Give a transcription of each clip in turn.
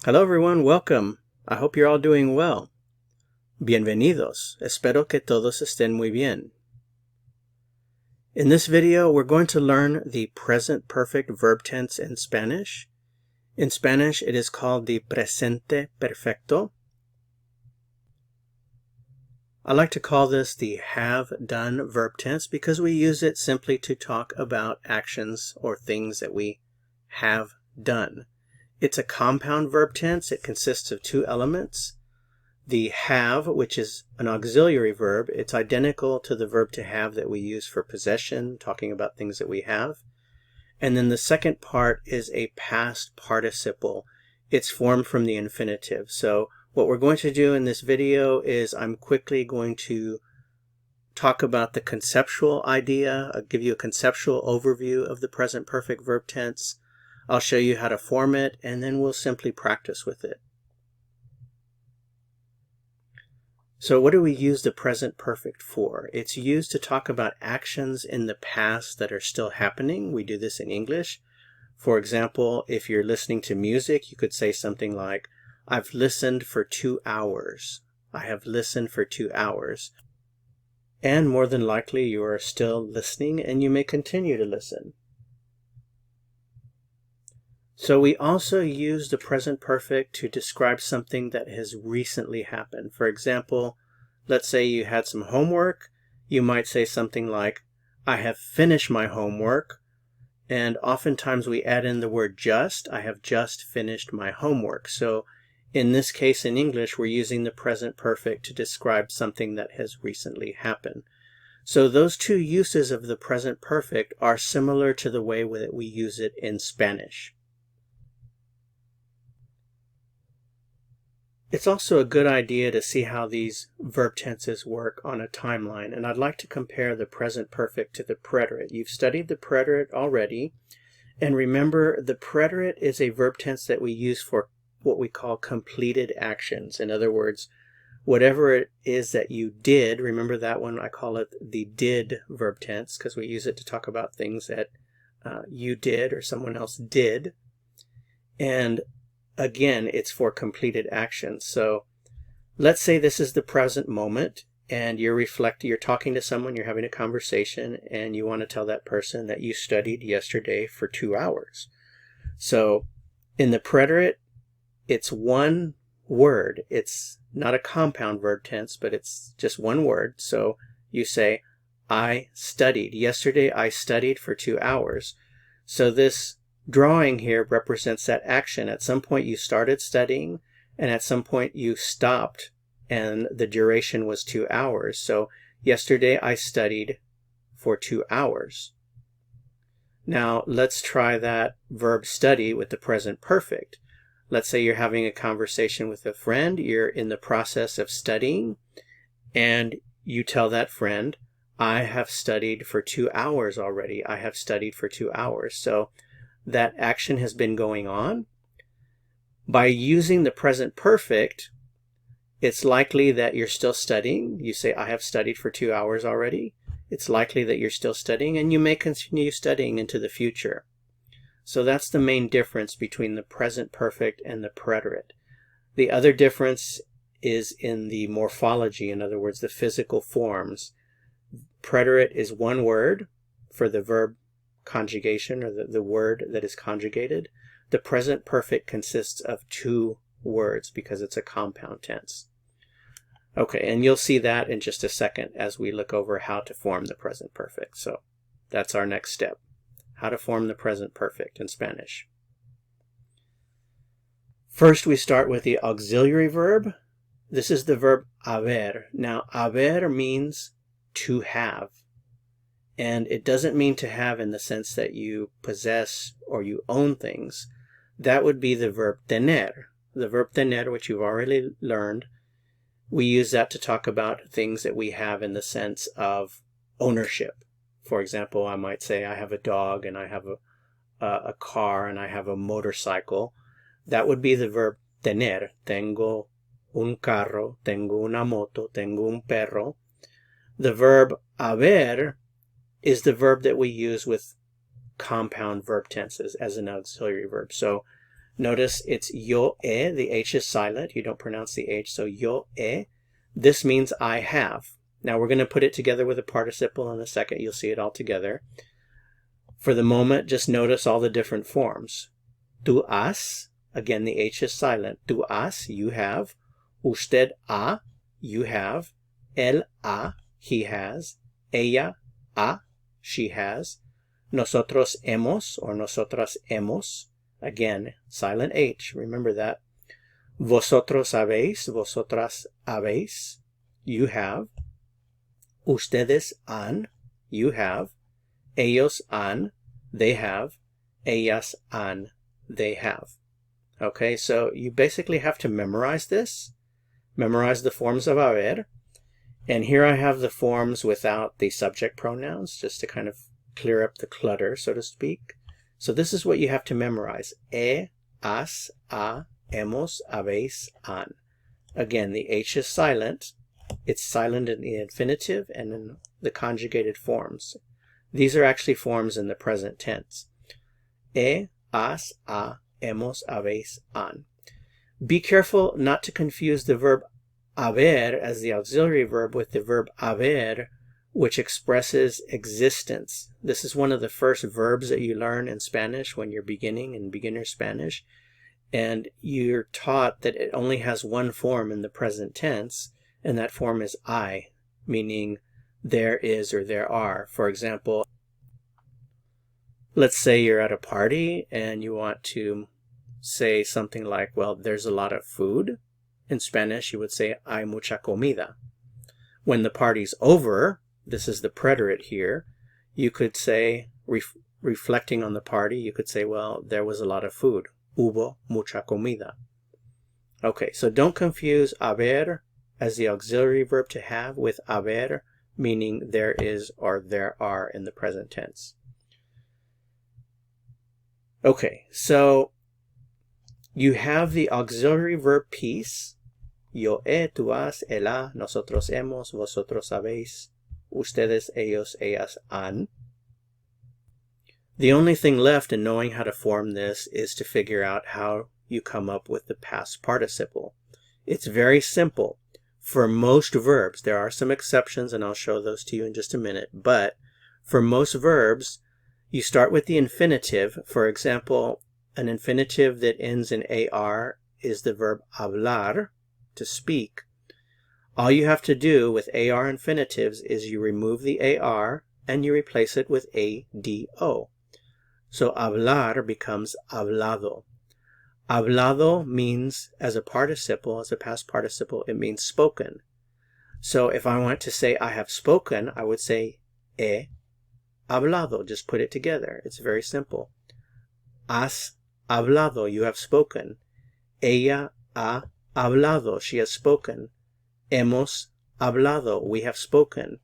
Hello everyone, welcome. I hope you're all doing well. Bienvenidos. Espero que todos estén muy bien. In this video, we're going to learn the present perfect verb tense in Spanish. In Spanish, it is called the presente perfecto. I like to call this the have done verb tense because we use it simply to talk about actions or things that we have done. It's a compound verb tense. It consists of two elements. The have, which is an auxiliary verb, it's identical to the verb to have that we use for possession, talking about things that we have. And then the second part is a past participle. It's formed from the infinitive. So what we're going to do in this video is I'm quickly going to talk about the conceptual idea. I'll give you a conceptual overview of the present perfect verb tense. I'll show you how to form it, and then we'll simply practice with it. So what do we use the present perfect for? It's used to talk about actions in the past that are still happening. We do this in English. For example, if you're listening to music, you could say something like, I've listened for 2 hours. I have listened for 2 hours. And more than likely, you are still listening, and you may continue to listen. So we also use the present perfect to describe something that has recently happened. For example, let's say you had some homework. You might say something like, I have finished my homework. And oftentimes we add in the word just. I have just finished my homework. So in this case in English, we're using the present perfect to describe something that has recently happened. So those two uses of the present perfect are similar to the way that we use it in Spanish. It's also a good idea to see how these verb tenses work on a timeline, and I'd like to compare the present perfect to the preterite. You've studied the preterite already, and remember the preterite is a verb tense that we use for what we call completed actions. In other words, whatever it is that you did, remember that one, I call it the did verb tense because we use it to talk about things that you did or someone else did. And again, it's for completed actions. So let's say this is the present moment and you're talking to someone, you're having a conversation, and you want to tell that person that you studied yesterday for 2 hours. So in the preterite, it's one word. It's not a compound verb tense, but it's just one word. So you say, I studied. Yesterday I studied for 2 hours. So this drawing here represents that action. At some point you started studying, and at some point you stopped, and the duration was 2 hours. So yesterday I studied for 2 hours. Now let's try that verb study with the present perfect. Let's say you're having a conversation with a friend, you're in the process of studying, and you tell that friend, I have studied for 2 hours already. I have studied for 2 hours. So that action has been going on. By using the present perfect, it's likely that you're still studying. You say, I have studied for 2 hours already. It's likely that you're still studying, and you may continue studying into the future. So that's the main difference between the present perfect and the preterite. The other difference is in the morphology, in other words, the physical forms. Preterite is one word for the verb conjugation, or the word that is conjugated. The present perfect consists of 2 words because it's a compound tense. Okay, and you'll see that in just a second as we look over how to form the present perfect. So that's our next step, how to form the present perfect in Spanish. First, we start with the auxiliary verb. This is the verb haber. Now, haber means to have. And it doesn't mean to have in the sense that you possess or you own things. That would be the verb tener. The verb tener, which you've already learned, we use that to talk about things that we have in the sense of ownership. For example, I might say I have a dog, and I have a car, and I have a motorcycle. That would be the verb tener. Tengo un carro, tengo una moto, tengo un perro. The verb haber is the verb that we use with compound verb tenses as an auxiliary verb. So Notice it's yo he, the H is silent. You don't pronounce the H, so yo he. This means I have. Now we're going to put it together with a participle in a second. You'll see it all together. For the moment, just notice all the different forms. Tú has, again the H is silent. Tú has, you have. Usted ha, you have. Él ha, he has. Ella ha, she has. Nosotros hemos, or nosotras hemos. Again, silent H, remember that. Vosotros habéis, vosotras habéis, you have. Ustedes han, you have. Ellos han, they have. Ellas han, they have. Okay, so you basically have to memorize this. Memorize the forms of haber. And here I have the forms without the subject pronouns, just to kind of clear up the clutter, so to speak. So this is what you have to memorize. He, has, ha, hemos, habéis, han. Again, the H is silent. It's silent in the infinitive and in the conjugated forms. These are actually forms in the present tense. He, has, ha, hemos, habéis, han. Be careful not to confuse the verb haber as the auxiliary verb with the verb haber, which expresses existence. This is one of the first verbs that you learn in Spanish when you're beginning in beginner Spanish. And you're taught that it only has one form in the present tense, and that form is I, meaning there is or there are. For example, let's say you're at a party and you want to say something like, well, there's a lot of food. In Spanish, you would say, hay mucha comida. When the party's over, this is the preterite here, you could say, reflecting on the party, you could say, well, there was a lot of food. Hubo mucha comida. Okay, so don't confuse haber as the auxiliary verb to have with haber, meaning there is or there are in the present tense. Okay, so you have the auxiliary verb piece. Yo he, tú has, él ha, nosotros hemos, vosotros habéis, ustedes, ellos, ellas, han. The only thing left in knowing how to form this is to figure out how you come up with the past participle. It's very simple. For most verbs, there are some exceptions, and I'll show those to you in just a minute, but for most verbs, you start with the infinitive. For example, an infinitive that ends in AR is the verb hablar, to speak. All you have to do with AR infinitives is you remove the AR and you replace it with ADO. So hablar becomes hablado. Hablado means, as a participle, as a past participle, it means spoken. So if I want to say I have spoken, I would say he hablado. Just put it together. It's very simple. Has hablado, you have spoken. Ella ha hablado, she has spoken. Hemos hablado, we have spoken.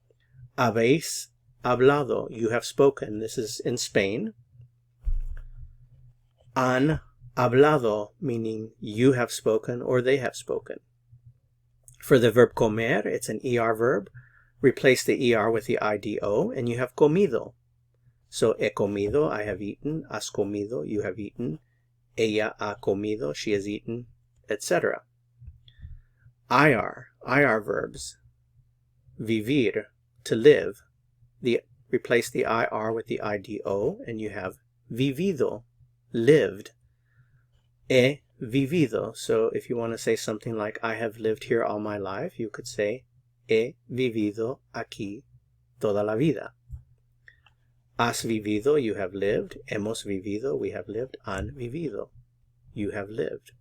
Habéis hablado, you have spoken. This is in Spain. Han hablado, meaning you have spoken or they have spoken. For the verb comer, it's an ER verb. Replace the ER with the IDO and you have comido. So he comido, I have eaten. Has comido, you have eaten. Ella ha comido, she has eaten, etc. IR verbs. Vivir, to live. Replace the IR with the IDO and you have vivido, lived. He vivido. So if you want to say something like, I have lived here all my life, you could say, he vivido aquí toda la vida. Has vivido, you have lived. Hemos vivido, we have lived. Han vivido, you have lived.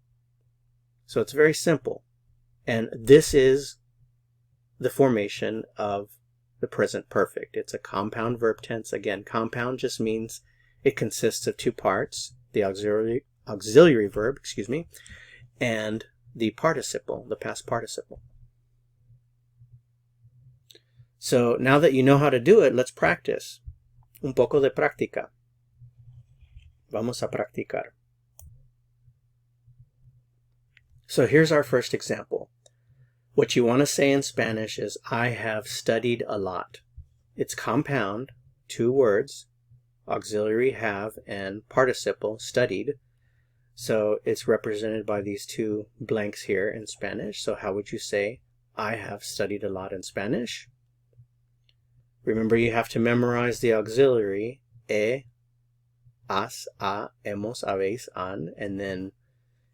So it's very simple. And this is the formation of the present perfect. It's a compound verb tense. Again, compound just means it consists of two parts, the auxiliary verb, and the participle, the past participle. So now that you know how to do it, let's practice. Un poco de práctica. Vamos a practicar. So here's our first example. What you want to say in Spanish is, I have studied a lot. It's compound, two words, auxiliary have and participle, studied. So it's represented by these two blanks here in Spanish. So how would you say, I have studied a lot in Spanish? Remember, you have to memorize the auxiliary, has, a, hemos, habéis, han, and then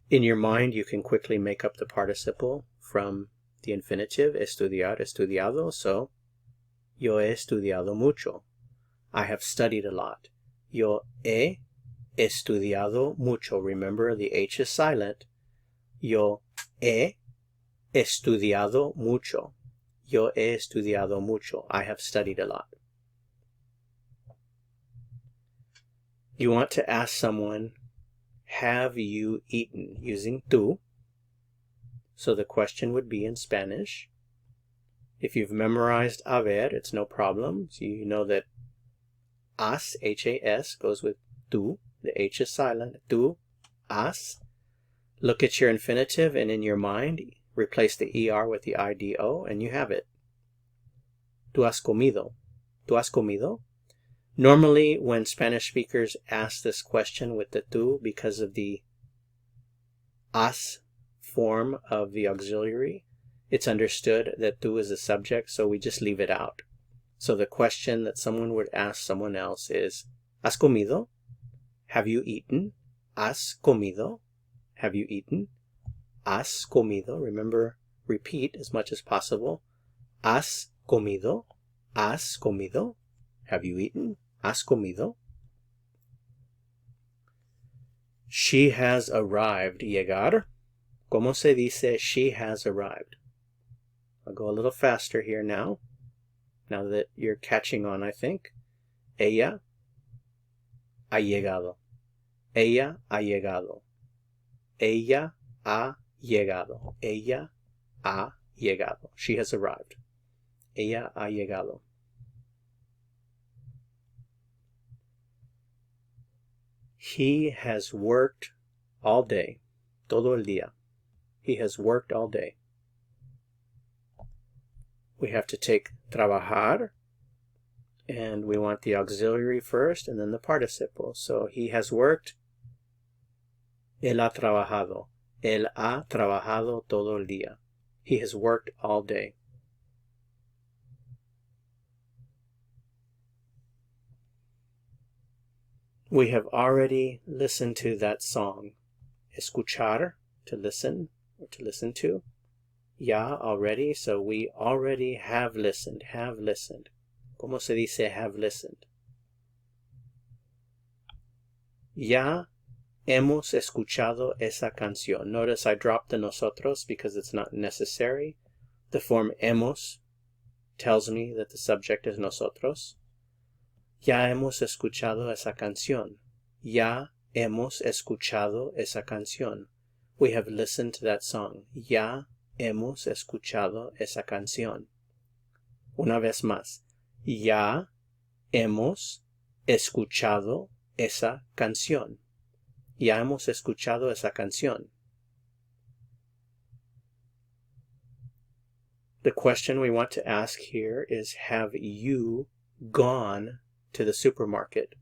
in your mind you can quickly make up the participle from the infinitive, estudiar, estudiado. So, yo he estudiado mucho. I have studied a lot. Yo he estudiado mucho. Remember, the H is silent. Yo he estudiado mucho. Yo he estudiado mucho. I have studied a lot. You want to ask someone, have you eaten? Using tú. So the question would be in Spanish. If you've memorized Aver, it's no problem. So you know that has, H-A-S, goes with tú. The H is silent. Tú, has. Look at your infinitive and in your mind, replace the ER with the IDO and you have it. Tú has comido. Tú has comido? Normally, when Spanish speakers ask this question with the tú, because of the has form of the auxiliary, it's understood that tú is the subject, so we just leave it out. So the question that someone would ask someone else is, ¿has comido? Have you eaten? ¿Has comido? Have you eaten? ¿Has comido? Remember, repeat as much as possible. ¿Has comido? ¿Has comido? Have you eaten? ¿Has comido? She has arrived. Llegar. ¿Cómo se dice she has arrived? I'll go a little faster here now that you're catching on, I think. Ella ha llegado. Ella ha llegado. Ella ha llegado. Ella ha llegado. She has arrived. Ella ha llegado. He has worked all day. Todo el día. He has worked all day. We have to take trabajar, and we want the auxiliary first and then the participle. So he has worked. Él ha trabajado. Él ha trabajado todo el día. He has worked all day. We have already listened to that song. Escuchar, to listen, or to listen to. Ya, already, so we already have listened, have listened. ¿Cómo se dice have listened? Ya hemos escuchado esa canción. Notice I dropped the nosotros because it's not necessary. The form hemos tells me that the subject is nosotros. Ya hemos escuchado esa canción. Ya hemos escuchado esa canción. We have listened to that song. Ya hemos escuchado esa canción. Una vez más. Ya hemos escuchado esa canción. Ya hemos escuchado esa canción. The question we want to ask here is, have you gone to the supermarket?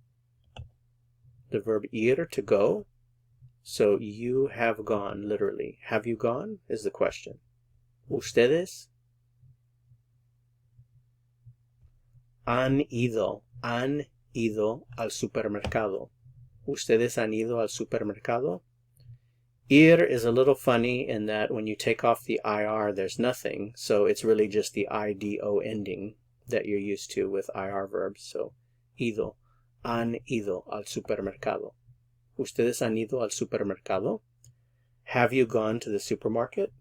The verb ir, to go. So you have gone, literally. Have you gone is the question. Ustedes han ido al supermercado. Ustedes han ido al supermercado. Ir is a little funny in that when you take off the IR, there's nothing. So it's really just the IDO ending that you're used to with IR verbs. So, ido. Han ido al supermercado. Ustedes han ido al supermercado. Have you gone to the supermarket?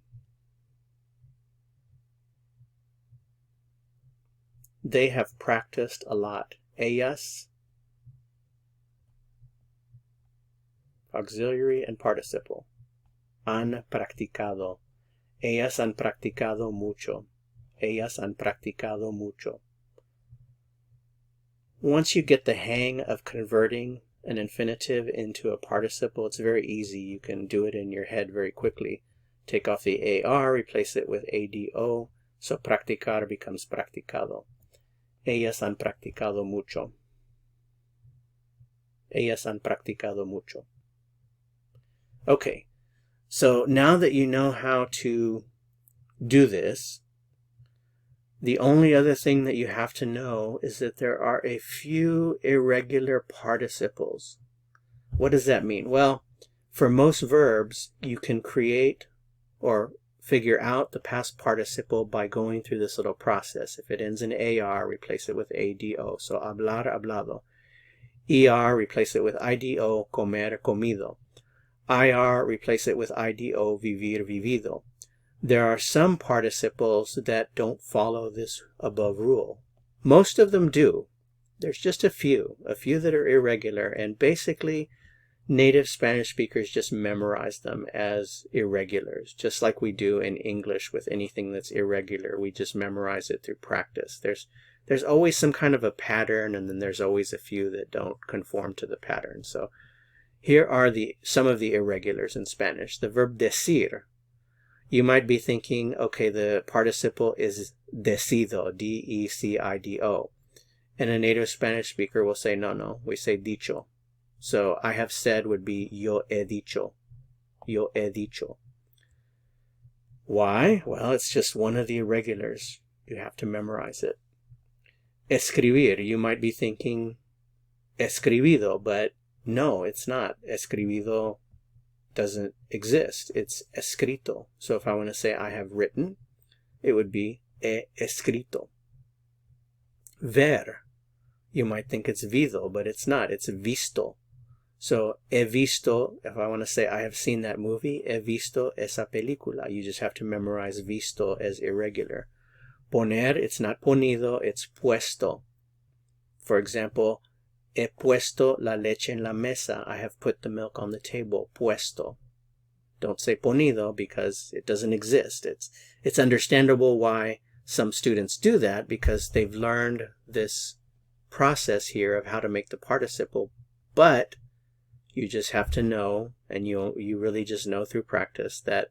They have practiced a lot. Ellas, auxiliary and participle. Han practicado. Ellas han practicado mucho. Ellas han practicado mucho. Once you get the hang of converting an infinitive into a participle, it's very easy. You can do it in your head very quickly. Take off the AR, replace it with ADO, so practicar becomes practicado. Ellas han practicado mucho. Ellas han practicado mucho. Okay, so now that you know how to do this, the only other thing that you have to know is that there are a few irregular participles. What does that mean? Well, for most verbs, you can create or figure out the past participle by going through this little process. If it ends in AR, replace it with ADO. So hablar, hablado. ER, replace it with IDO, comer, comido. IR, replace it with IDO, vivir, vivido. There are some participles that don't follow this above rule. Most of them do. There's just a few that are irregular, and basically native Spanish speakers just memorize them as irregulars, just like we do in English with anything that's irregular. We just memorize it through practice. There's always some kind of a pattern, and then there's always a few that don't conform to the pattern. So here are some of the irregulars in Spanish. The verb decir. You might be thinking, okay, the participle is decido, D-E-C-I-D-O. And a native Spanish speaker will say, no, we say dicho. So I have said would be yo he dicho. Yo he dicho. Why? Well, it's just one of the irregulars. You have to memorize it. Escribir. You might be thinking escribido, but no, it's not. Escribido doesn't exist. It's escrito. So if I want to say I have written, it would be he escrito. Ver. You might think it's vido, but it's not. It's visto. So he visto, if I want to say I have seen that movie, he visto esa película. You just have to memorize visto as irregular. Poner, it's not ponido, it's puesto. For example, he puesto la leche en la mesa. I have put the milk on the table. Puesto. Don't say ponido because it doesn't exist. It's understandable why some students do that, because they've learned this process here of how to make the participle, but you just have to know, and you really just know through practice, that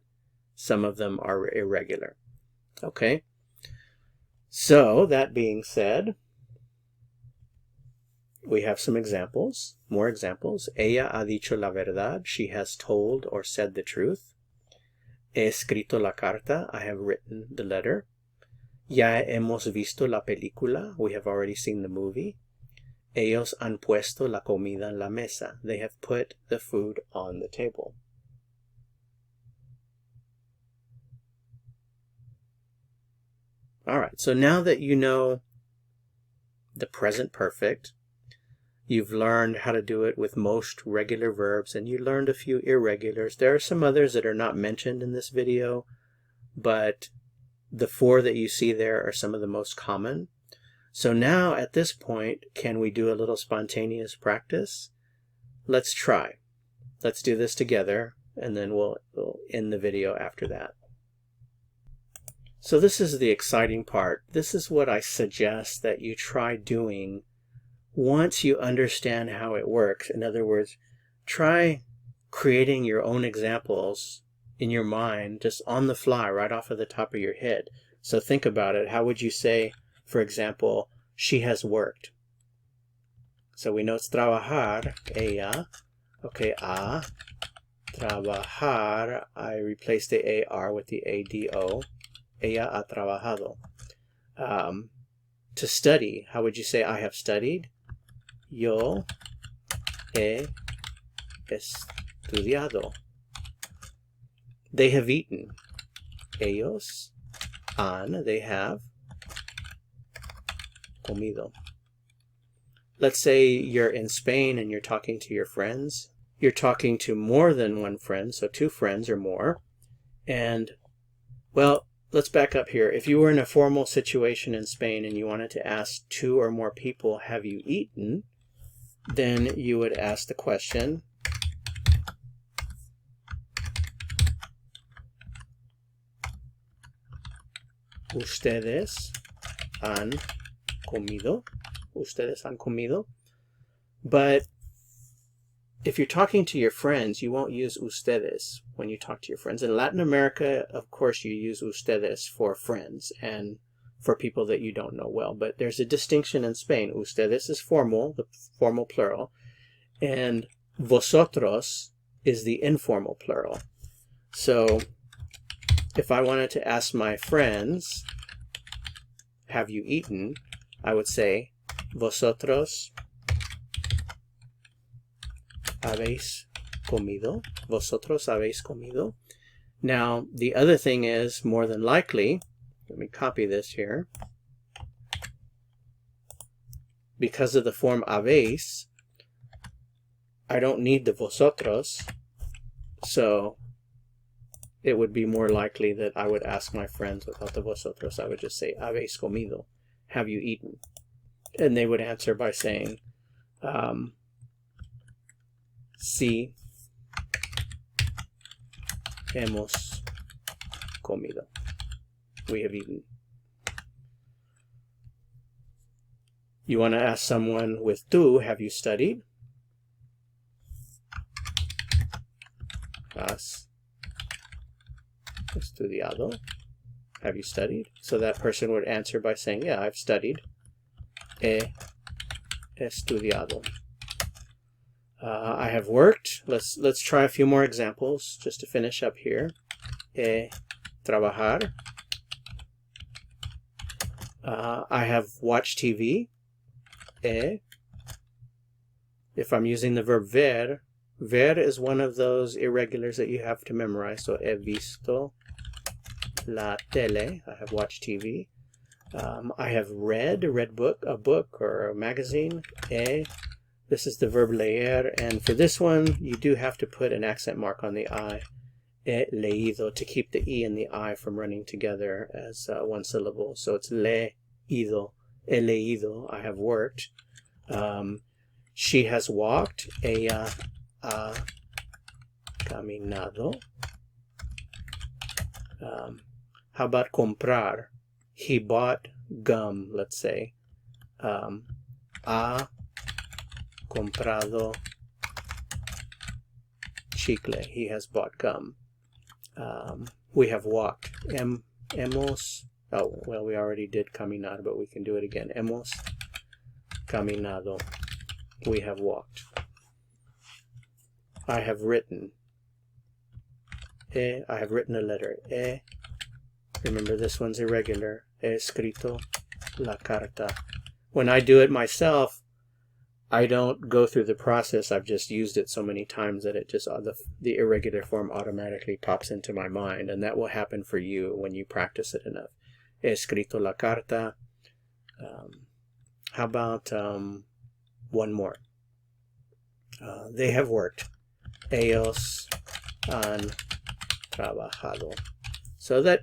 some of them are irregular. Okay? So, that being said, we have some examples, more examples. Ella ha dicho la verdad. She has told or said the truth. He escrito la carta. I have written the letter. Ya hemos visto la película. We have already seen the movie. Ellos han puesto la comida en la mesa. They have put the food on the table. All right, so now that you know the present perfect, you've learned how to do it with most regular verbs, and you learned a few irregulars. There are some others that are not mentioned in this video, but the 4 that you see there are some of the most common. So now at this point, can we do a little spontaneous practice? Let's try. Let's do this together, and then we'll end the video after that. So this is the exciting part. This is what I suggest that you try doing once you understand how it works. In other words, try creating your own examples in your mind, just on the fly, right off of the top of your head. So think about it. How would you say, for example, she has worked? So we know it's trabajar, ella. Okay, a, trabajar. I replaced the AR with the ADO. Ella ha trabajado. To study, how would you say I have studied? Yo he estudiado. They have eaten. Ellos han, they have comido. Let's say you're in Spain and you're talking to your friends. You're talking to more than one friend, so 2 friends or more. And, well, let's back up here. If you were in a formal situation in Spain and you wanted to ask 2 or more people, have you eaten? Then you would ask the question, ¿Ustedes han comido? ¿Ustedes han comido? But if you're talking to your friends, you won't use ustedes when you talk to your friends. In Latin America, of course, you use ustedes for friends and for people that you don't know well. But there's a distinction in Spain. Ustedes is formal, the formal plural. And vosotros is the informal plural. So if I wanted to ask my friends, have you eaten? I would say, vosotros habéis comido. Vosotros habéis comido. Now, the other thing is, more than likely, let me copy this here. Because of the form habéis, I don't need the vosotros, so it would be more likely that I would ask my friends without the vosotros. I would just say, habéis comido, have you eaten? And they would answer by saying, sí, hemos comido. We have eaten. You want to ask someone with tú, have you studied? Has estudiado. Have you studied? So that person would answer by saying, yeah, I've studied. He estudiado. I have worked. Let's try a few more examples just to finish up here. Trabajar. I have watched TV. If I'm using the verb ver, ver is one of those irregulars that you have to memorize. So he visto la tele. I have watched TV. I have read a book or a magazine. This is the verb leer, and for this one you do have to put an accent mark on the I. He leído, to keep the E and the I from running together as one syllable. So it's leído, he leído, I have worked. She has walked. Ella ha caminado. How about comprar? He bought gum, let's say. Ha comprado chicle. He has bought gum. We have walked. Hemos. Oh, well, we already did caminado, but we can do it again. Hemos caminado. We have walked. I have written. I have written a letter. Remember, this one's irregular. He escrito la carta. When I do it myself, I don't go through the process. I've just used it so many times that it just the irregular form automatically pops into my mind, and that will happen for you when you practice it enough. He escrito la carta. How about one more? They have worked. Ellos han trabajado. So that,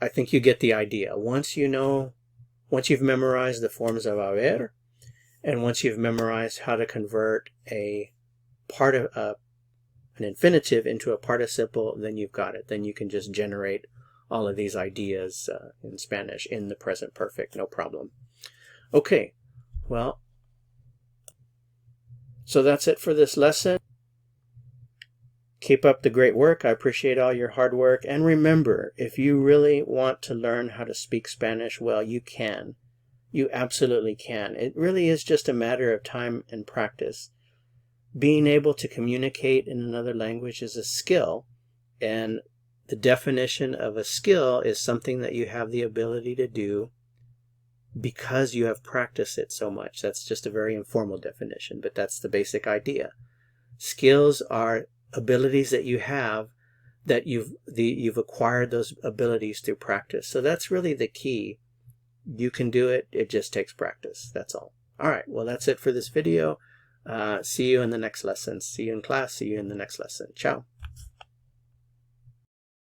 I think you get the idea. Once you've memorized the forms of haber, and once you've memorized how to convert an infinitive into a participle, then you've got it. Then you can just generate all of these ideas in Spanish in the present perfect, no problem. Okay, well, so that's it for this lesson. Keep up the great work. I appreciate all your hard work. And remember, if you really want to learn how to speak Spanish well, you can. You absolutely can. It really is just a matter of time and practice. Being able to communicate in another language is a skill, and the definition of a skill is something that you have the ability to do because you have practiced it so much. That's just a very informal definition, but that's the basic idea. Skills are abilities that you have that you've acquired those abilities through practice. So that's really the key. You can do it. It just takes practice. That's all. All right. Well, that's it for this video. See you in the next lesson. See you in class. See you in the next lesson. Ciao.